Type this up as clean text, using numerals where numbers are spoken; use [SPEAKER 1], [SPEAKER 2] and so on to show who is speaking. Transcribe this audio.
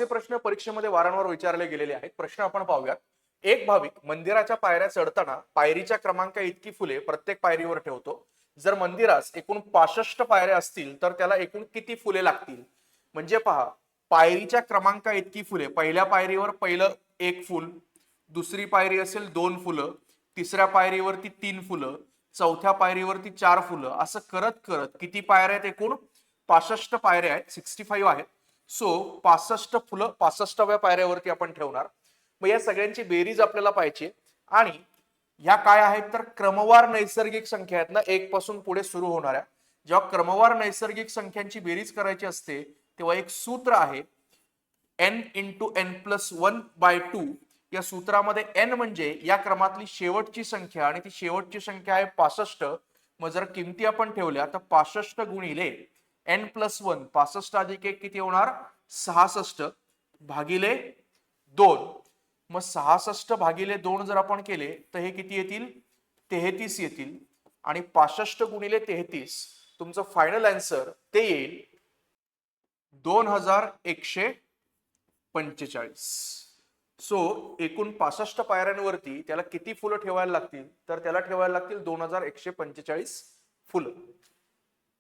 [SPEAKER 1] हे प्रश्न परीक्षेमध्ये वारंवार विचारले गेलेले आहेत. प्रश्न आपण पाहूयात. एक भाविक मंदिराच्या पायऱ्या चढताना पायरीच्या क्रमांक इतकी फुले प्रत्येक पायरीवर ठेवतो. जर मंदिरास एकूण 65 पायऱ्या असतील तर त्याला एकूण किती फुले लागतील? म्हणजे पहा, पायरीच्या क्रमांक इतकी फुले, पहिल्या पायरीवर पहिलं एक फुल, दुसरी पायरी असेल 2 फुलं, तिसऱ्या पायरीवरती 3 फुलं, चौथ्या पायरीवरती 4 फुलं, असं करत करत किती पायऱ्या आहेत? एकूण 65 पायऱ्या आहेत, 65 आहेत. सो 65 फुलं 65व्या पायऱ्यावरती आपण ठेवणार. मग या सगळ्यांची बेरीज आपल्याला पाहिजे आणि ह्या काय आहेत तर क्रमवार नैसर्गिक संख्या आहेत ना, 1 पासून पुढे सुरू होणाऱ्या. जेव्हा क्रमवार नैसर्गिक संख्यांची बेरीज करायची असते तेव्हा एक सूत्र आहे n इंटू n प्लस 1/2. या सूत्रामध्ये n म्हणजे या क्रमातली शेवटची संख्या आणि ती शेवटची संख्या आहे 65. मग जर किमती आपण ठेवल्या तर 65 गुणिले n प्लस 1, 65 अधिक 1 किती होणार? 66 भागिले 2. मग 66 भागिले 2 जर आपण केले तर हे किती येतील? 33 येतील. आणि 65 गुणिले 33 तुमचं फायनल आन्सर ते येईल 2145. सो एकूण 65 पायऱ्यांवरती त्याला किती फुलं ठेवायला लागतील? तर त्याला ठेवायला लागतील 2145 फुलं.